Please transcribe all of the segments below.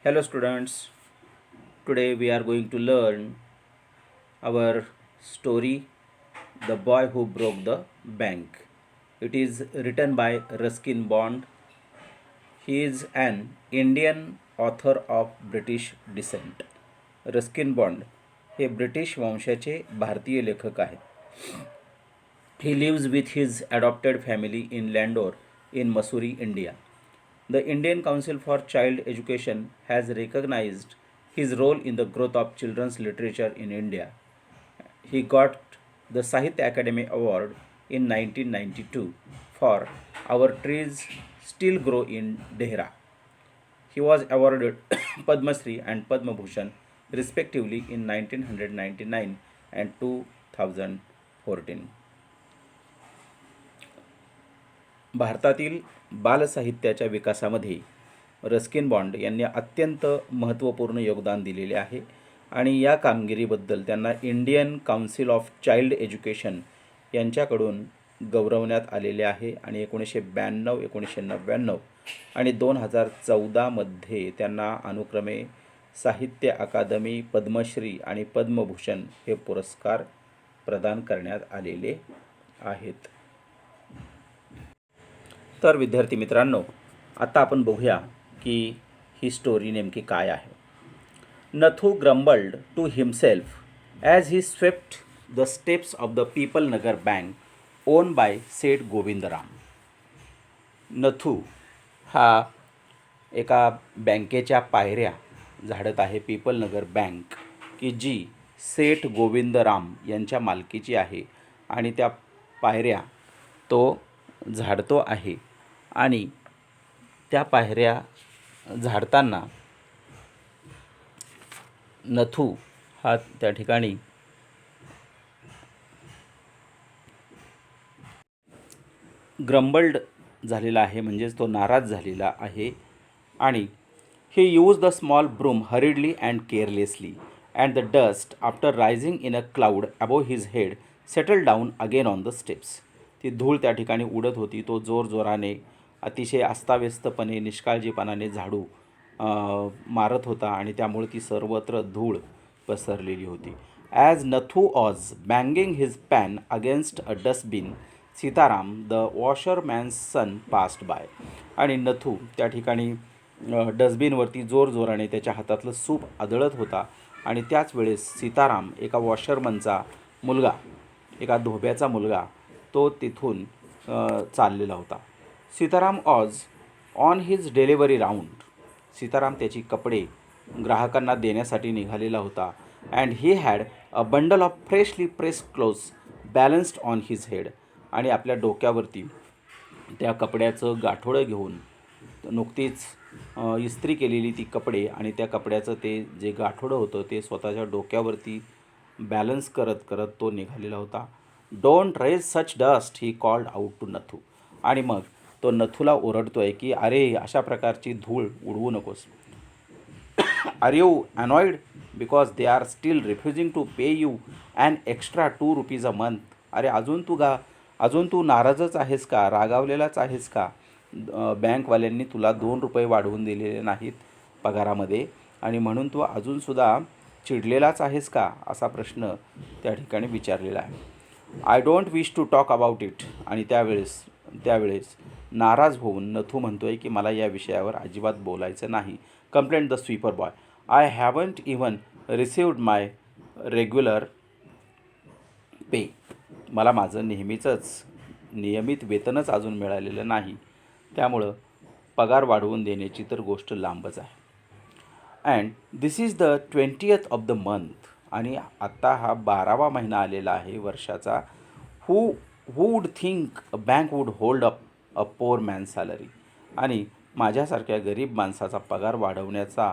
Hello students, today we are going to learn our story The Boy Who Broke the Bank. It is written by Ruskin Bond. He is an Indian author of British descent. Ruskin bond हे British वंशाचे भारतीय लेखक आहेत. He lives with his adopted family in Landor in Mussoorie, India. The Indian Council for Child Education has recognized his role in the growth of children's literature in India. He got the Sahitya Academy Award in 1992 for Our Trees Still Grow in Dehra. He was awarded Padma Shri and Padma Bhushan respectively in 1999 and 2014. भारतातील बालसाहित्याच्या विकासामध्ये Ruskin bond यांनी अत्यंत महत्त्वपूर्ण योगदान दिलेले आहे आणि या कामगिरीबद्दल त्यांना Indian council of child education यांच्याकडून गौरवण्यात आलेले आहे आणि 1992, 1999 आणि 2014मध्ये त्यांना अनुक्रमे साहित्य अकादमी, पद्मश्री आणि पद्मभूषण हे पुरस्कार प्रदान करण्यात आलेले आहेत. तर विद्यार्थी मित्रांनो, आता आपण बघूया की ही स्टोरी नेमकी काय आहे. Nathu grumbled to himself as he swept the steps of the people Nagar bank owned by Seth Govindram. Nathu हा एका बँकेच्या पायऱ्या झाडत आहे, पीपल नगर बँक, की जी सेठ गोविंदराम यांच्या मालकीची आहे आणि त्या पायऱ्या तो झाडतो आहे. आणि त्या पायऱ्या झाडताना नथू हा त्या ठिकाणी ग्रम्बल्ड झालेला आहे, म्हणजेच तो नाराज झालेला आहे. आणि he used the small broom hurriedly and carelessly, and the dust, after rising in a cloud above his head, settled down again on the steps. ती धूळ त्या ठिकाणी उडत होती. तो जोरजोराने, अतिशय अस्ताव्यस्तपणे, निष्काळजीपणाने झाडू मारत होता आणि त्यामुळे ती सर्वत्र धूळ पसरलेली होती. As Nathu was banging his pan against a dustbin, Sitaram the washerman's son passed by. आणि नथू त्या ठिकाणी डस्टबिनवरती जोरजोराने त्याच्या हातातलं सूप आदळत होता आणि त्याच वेळेस सीताराम, एका वॉशरमनचा मुलगा, एका धोब्याचा मुलगा, तो तिथून चाललेला होता. Sitaram was on his delivery round. Sitaram त्याची कपडे ग्राहकांना देण्यासाठी निघालेला होता. And he had a bundle of freshly pressed clothes balanced on his head. आणि आपल्या डोक्यावरती त्या कपड्याचं गाठोडं घेऊन, नुकतीच इस्त्री केलेली ती कपडे आणि त्या कपड्याचं ते जे गाठोडं होतं ते स्वतःच्या डोक्यावरती बॅलन्स करत करत तो निघालेला होता. Don't raise such dust, he called out to Nathu. आणि मग तो नथूला ओरडतोय की अरे, अशा प्रकारची धूळ उडवू नकोस. Are you annoyed because they are still refusing to pay you and extra ₹2 a month. अरे, अजून तू नाराजच आहेस का, रागावलेलाच आहेस का? बँकवाल्यांनी तुला ₹2 वाढवून दिलेले नाहीत पगारामध्ये आणि म्हणून तू अजूनसुद्धा चिडलेलाच आहेस का, असा प्रश्न त्या ठिकाणी विचारलेला आहे. I don't wish to talk about it. आणि त्यावेळेस नाराज होऊन नथू म्हणतोय की मला या विषयावर अजिबात बोलायचं नाही. Complained the sweeper boy. I haven't even received my regular pay. मला माझं नियमित वेतनच अजून मिळालेलं नाही, त्यामुळं पगार वाढवून देण्याची तर गोष्ट लांबच आहे. And this is the 20th of the month. आणि आत्ता हा 12वा महिना आलेला आहे वर्षाचा. Who would think a bank would hold up a poor man salary. आणि माझ्यासारख्या गरीब माणसाचा पगार वाढवण्याचा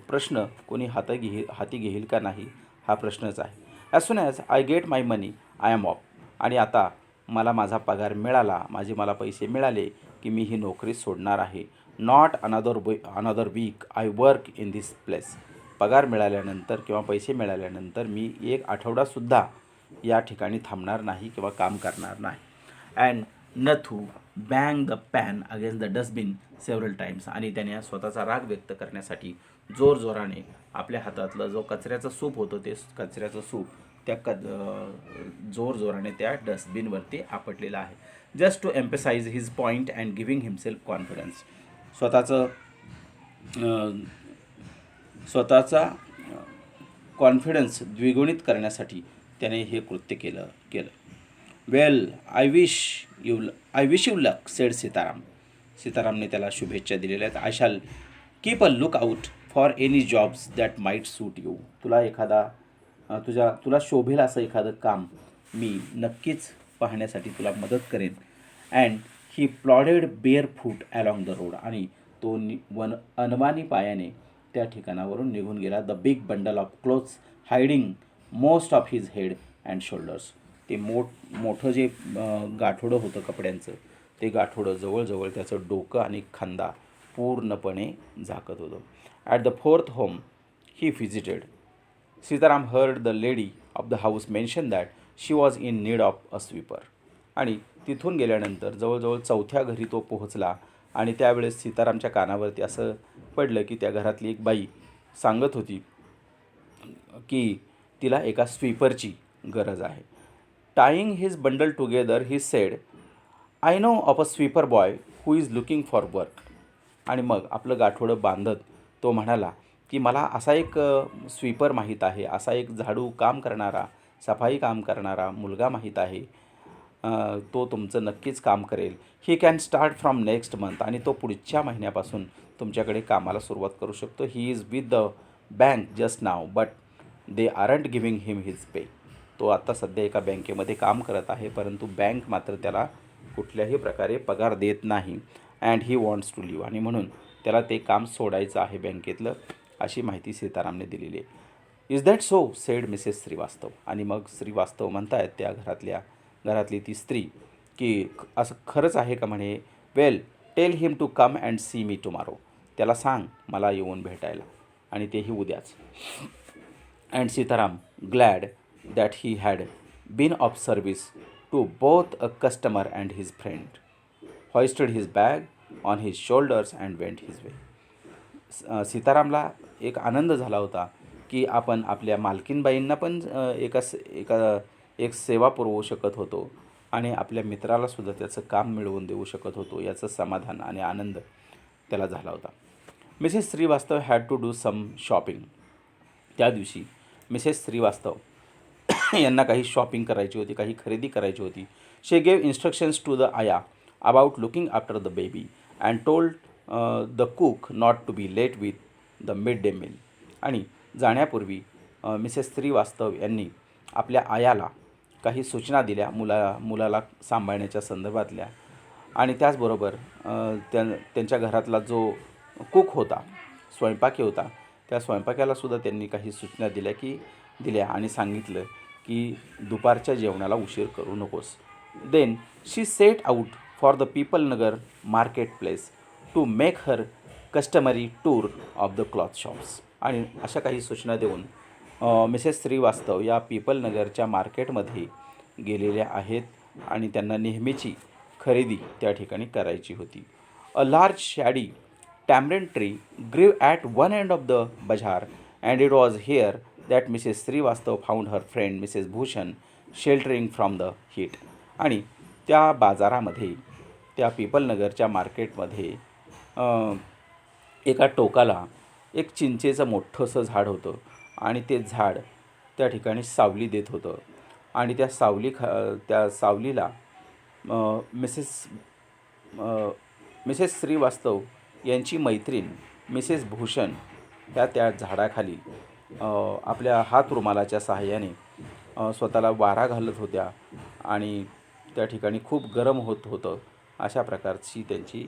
प्रश्न कोणी हाती घेईल का नाही, हा प्रश्नच आहे. As soon as I get my money I am off. आणि आता मला माझा पगार मिळाला, मला पैसे मिळाले की मी ही नोकरी सोडणार आहे. Not another week I work in this place. पगार मिळाल्यानंतर किंवा पैसे मिळाल्यानंतर मी एक आठवडासुद्धा या ठिकाणी थांबणार नाही किंवा काम करणार नाही. And Nathu bang the pan against the dustbin several times. आणि त्याने स्वतःचा राग व्यक्त करण्यासाठी जोरजोराने आपल्या हातातलं जो कचऱ्याचं सूप होतं ते कचऱ्याचं सूप त्या जोरजोराने त्या डस्टबिनवरती आपटलेलं आहे. Just to emphasize his point and giving himself confidence. स्वतःचं स्वतःचा कॉन्फिडन्स द्विगुणित करण्यासाठी त्याने हे कृत्य केलं. Well I wish you luck said Sitaram. सीतारामने त्याला शुभेच्छा दिलेल्या आहेत. I shall keep a look out for any jobs that might suit you. तुला शोभेल असं एखादं काम मी नक्कीच पाहण्यासाठी तुला मदत करेन. And he plodded barefoot along the road. आणि तो अनवाणी पायाने त्या ठिकाणावरून निघून गेला. The big bundle of clothes hiding most of his head and shoulders. ते मोठं जे गाठोडं होतं कपड्यांचं ते गाठोडं जवळजवळ त्याचं डोकं आणि खांदा पूर्णपणे झाकत होतं. At the fourth home he visited, Sitaram heard the lady of the house mention that she was in need of a sweeper. आणि तिथून गेल्यानंतर जवळजवळ चौथ्या घरी तो पोहोचला आणि त्यावेळेस सीतारामच्या कानावरती असं पडलं की त्या घरातली एक बाई सांगत होती की तिला एका स्वीपरची गरज आहे. टाईंग his bundle together he said, I know of a sweeper boy who is looking for work. आणि मग आपलं गाठोडं बांधत तो म्हणाला की मला असा एक स्वीपर माहीत आहे, असा एक झाडू काम करणारा, सफाई काम करणारा मुलगा माहीत आहे, तो तुमचं नक्कीच काम करेल. He can start from next month. आणि तो पुढच्या महिन्यापासून तुमच्याकडे कामाला सुरुवात करू शकतो. He is with the bank just now but they aren't giving him his pay. तो आत्ता सध्या एका बँकेमध्ये काम करत आहे, परंतु बँक मात्र त्याला कुठल्याही प्रकारे पगार देत नाही. And he wants to leave. आणि म्हणून त्याला ते काम सोडायचं आहे बँकेतलं, अशी माहिती सीतारामने दिलेली आहे. Is that so said Mrs Srivastava. आणि मग श्रीवास्तव म्हणतायत त्या घरातली ती स्त्री की असं खरंच आहे का म्हणे. Well tell him to come and see me tomorrow. त्याला सांग मला येऊन भेटायला, आणि तेही उद्याच. And Sitaram glad that he had been of service to both a customer and his friend, hoisted his bag on his shoulders and went his way. सीतारामला एक आनंद झाला होता की आपण आपल्या मालकीनबाईंना पण एक सेवा पुरवू शकत होतो आणि आपल्या मित्रालासुद्धा त्याचं काम मिळवून देऊ शकत होतो, याचं समाधान आणि आनंद त्याला झाला होता. Mrs Srivastava had to do some shopping. त्या दिवशी मिसेस श्रीवास्तव यांना काही शॉपिंग करायची होती, काही खरेदी करायची होती. शी गेव इन्स्ट्रक्शन्स टू द आया about looking after the baby and told the cook not to be late with the midday meal. आणि जाण्यापूर्वी मिसेस श्रीवास्तव यांनी आपल्या आयाला काही सूचना दिल्या मुलाला सांभाळण्याच्या संदर्भातल्या. आणि त्याचबरोबर त्यांच्या घरातला जो कुक होता, स्वयंपाकी होता, त्या स्वयंपाक्यालासुद्धा त्यांनी काही सूचना दिल्या आणि सांगितलं की दुपारच्या जेवणाला उशीर करू नकोस. Then she set out for the People Nagar marketplace to make her customary tour of the cloth shops. आणि अशा काही सूचना देऊन मिसेस श्रीवास्तव या पीपल नगरच्या मार्केटमध्ये गेलेल्या आहेत आणि त्यांना नेहमीची खरेदी त्या ठिकाणी करायची होती. A large shady tamarind tree grew at one end of the bazaar and it was here that Mrs Shrivastava found her friend Mrs Bhushan sheltering from the heat. आणि त्या बाजारामध्ये, त्या पीपलनगरच्या मार्केटमध्ये एका टोकाला एक चिंचेचं मोठंसं झाड होतं आणि ते झाड त्या ठिकाणी सावली देत होतं. आणि त्या सावलीला मिसेस श्रीवास्तव यांची मैत्रीण मिसेस भूषण त्या झाडाखाली आपल्या हातरुमालाच्या सहाय्याने स्वतःला वारा घालत होत्या आणि त्या ठिकाणी खूप गरम होत होतं. अशा प्रकारची त्यांची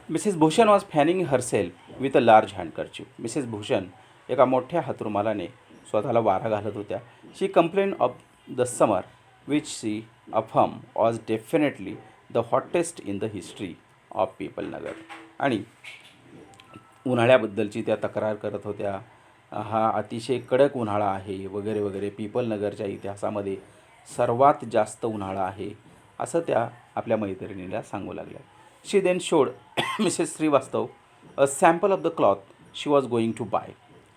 Mrs Bhushan was fanning herself with a large handkerchief. Mrs Bhushan एका मोठ्या हातरुमालाने स्वतःला वारा घालत होत्या. She complained of the summer which she affirmed was definitely the hottest in the history of Peepal Nagar. आणि उन्हाळ्याबद्दलची त्या तक्रार करत होत्या हा अतिशय कडक उन्हाळा आहे वगैरे वगैरे, पीपलनगरच्या इतिहासामध्ये सर्वात जास्त उन्हाळा आहे, असं त्या आपल्या मैत्रिणीला सांगू लागल्या. She then showed Mrs Shrivastava a sample of the cloth she was going to buy.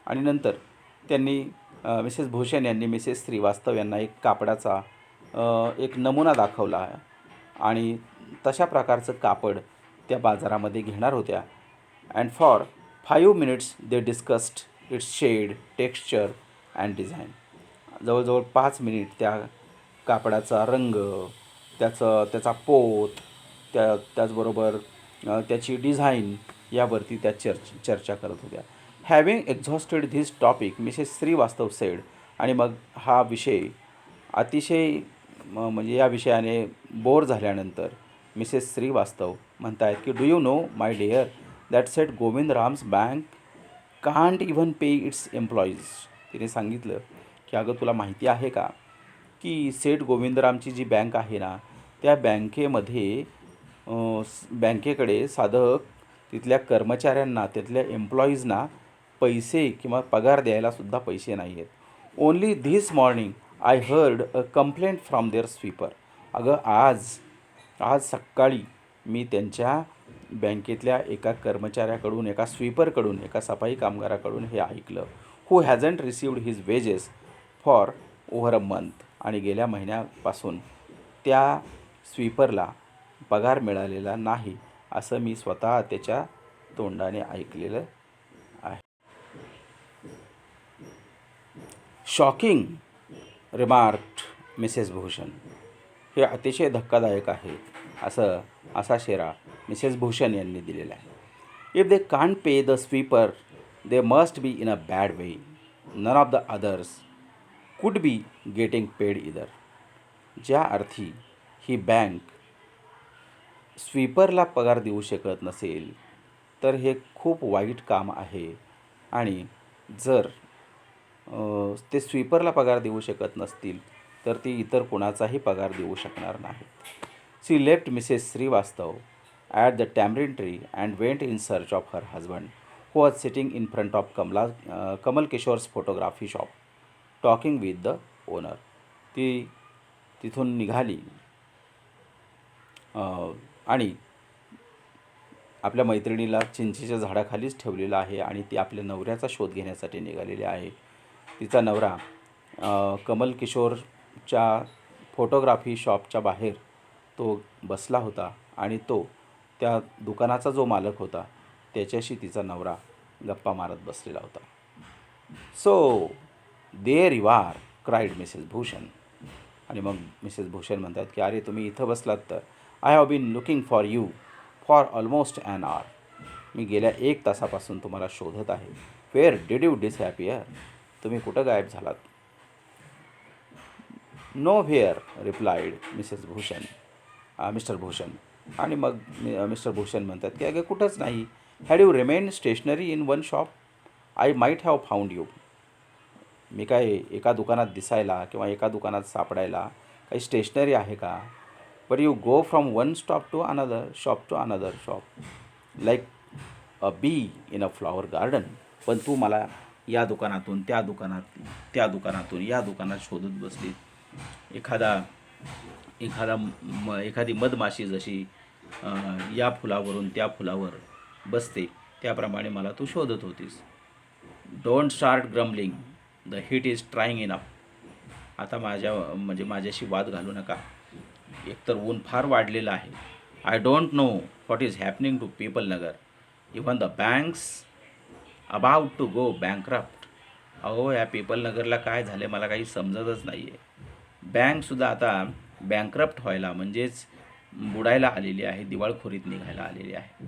आणि नंतर त्यांनी मिसेस भूषण यांनी मिसेस श्रीवास्तव यांना एक कापडाचा एक नमुना दाखवला आणि तशा प्रकारचं कापड त्या बाजारामध्ये घेणार होत्या. And for 5 minutes they discussed its shade, texture and design. जवळजवळ 5 मिनिट त्या कापडाचा रंग, त्याचा पोत, त्याचबरोबर त्याची डिझाईन यावरती त्या चर्चा करत होत्या. Having exhausted this topic Mrs Srivastava said. आणि मग हा विषय अतिशय म्हणजे या विषयाने बोर झाल्यानंतर मिसेस श्रीवास्तव म्हणत आहेत की, do you know my dear that Seth Govindram's bank can't even pay its employees. तिने सांगितलं की अगं तुला माहिती आहे का की सेठ गोविंदरामची जी बँक आहे ना, त्या बँकेमध्ये बँकेकडे साधं तिथल्या कर्मचाऱ्यांना, तिथल्या एम्प्लॉईजना पैसे किंवा पगार द्यायलासुद्धा पैसे नाही आहेत. Only this morning I heard a complaint from their sweeper. अगं आज सकाळी मी त्यांच्या बँकेतल्या एका कर्मचाऱ्याकडून, एका स्वीपरकडून, एका सफाई कामगाराकडून हे ऐकलं. Who hasn't received his wages for over a month. आणि गेल्या महिन्यापासून त्या स्वीपरला पगार मिळालेला नाही, असं मी स्वतः त्याच्या तोंडाने ऐकलेलं आहे. Shocking remarked Mrs Bhushan. हे अतिशय धक्कादायक आहे, असा शेरा मिसेस भूषण यांनी दिलेला आहे. If they can't pay the sweeper they must be in a bad way. None of the others could be getting paid इदर. ज्या अर्थी ही बँक स्वीपरला पगार देऊ शकत नसेल तर हे खूप वाईट काम आहे. आणि जर ते स्वीपरला पगार देऊ शकत नसतील तर ती इतर कुणाचाही पगार देऊ शकणार नाहीत. She left Mrs Shrivastava at the tamarind tree and went in search of her husband who was sitting in front of Kamal Kishore's photography shop talking with the owner. ती तिथून निघाली आणि आपल्या मैत्रिणीला चिंचेच्या झाडाखालीच ठेवलेलं आहे आणि ती आपल्या नवऱ्याचा शोध घेण्यासाठी निघालेली आहे. तिचा नवरा कमल किशोरच्या फोटोग्राफी शॉपच्या बाहेर तो बसला होता आणि तो त्या दुकानाचा जो मालक होता त्याच्याशी तिचा नवरा गप्पा मारत बसलेला होता. So there you are cried Mrs Bhushan. आणि मग मिसेस भूषण म्हणतात की अरे तुम्ही इथं बसलात तर I have been looking for you for almost an hour. मी गेल्या 1 तासापासून तुम्हाला शोधत आहे. Where did you disappear. तुम्ही कुठं गायब झालात. Nowhere replied Mrs Bhushan Mr Bhushan. आणि मग मिस्टर भूषण म्हणतात की अगं कुठंच नाही. Had you remain stationary in one shop I might have found you. मी काय एका दुकानात दिसायला किंवा एका दुकानात सापडायला काही स्टेशनरी आहे का. But you go from one shop to another shop like a bee in a flower garden. पण तू मला या दुकानातून त्या दुकानातून या दुकानात शोधत बसली. एखादी मधमाशी जशी या फुलावरून त्या फुलावर बसते त्याप्रमाणे मला तू शोधत होतीस. Don't start grumbling the heat is trying enough. आता माझ्याशी वाद घालू नका. एकतर ऊन फार वाढलेलं आहे. I don't know what is happening to Peepalnagar. Even the banks about to go bankrupt. अहो या पीपलनगरला काय झालं मला काही समजतच नाही आहे. बँकसुद्धा आता बँकरप्ट व्हायला म्हणजेच बुडायला आलेली आहे, दिवाळखोरीत निघायला आलेली आहे.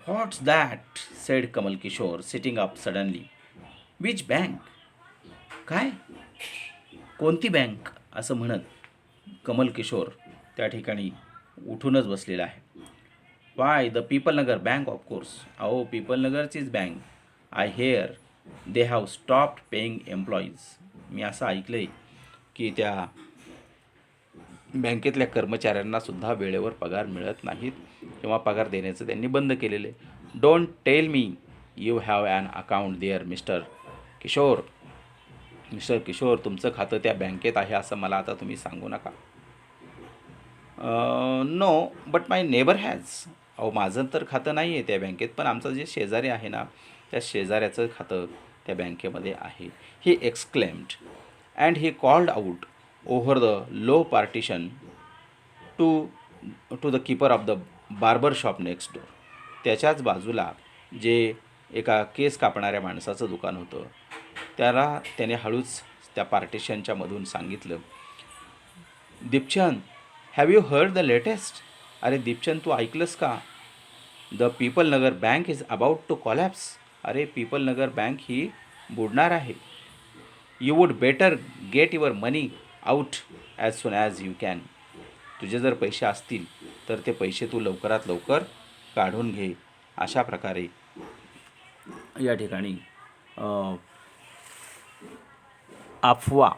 What's that said Kamal Kishore sitting up suddenly. Which bank. काय कोणती बँक असं म्हणत कमल किशोर त्या ठिकाणी उठूनच बसलेला आहे. Why the Peepalnagar bank of course. अहो पीपलनगरचीच bank. I hear they have stopped paying employees. मी असं ऐकलं आहे की त्या बँकेतल्या कर्मचाऱ्यांनासुद्धा वेळेवर पगार मिळत नाहीत किंवा पगार देण्याचं त्यांनी बंद केलेलं आहे. Don't tell me you have an account there Mr Kishore. Mr Kishore, तुमचं खातं त्या बँकेत आहे असं मला आता तुम्ही सांगू नका. No but my neighbour has. अहो, माझं तर खातं नाही आहे त्या बँकेत, पण आमचं जे शेजारी आहे ना, त्या शेजाऱ्याचं खातं त्या बँकेमध्ये आहे. He exclaimed and he called out over the low partition to to the keeper of the barber shop next door. त्याच्याच बाजूला जे एका केस कापणाऱ्या माणसाचं दुकान होतं, त्याने हळूच त्या पार्टिशनच्या मधून सांगितलं, Deepchand, have you heard the latest? अरे दीपचंद, तू ऐकलंस का? The people Nagar bank is about to collapse. अरे पीपल नगर बँक ही बुडणार आहे. You would better get your money out as soon as you can. तुझे जर पैसे असतील तर ते पैसे तू लवकरात लवकर काढून घे. अशा प्रकारे या ठिकाणी अफवा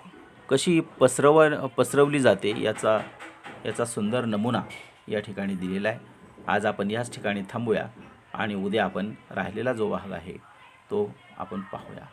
कशी पसरवली जाते याचा सुंदर नमुना या ठिकाणी दिलेला आहे. आज आपण याच ठिकाणी थांबूया आणि उद्या आपण राहिलेला जो भाग आहे तो आपण पाहूया.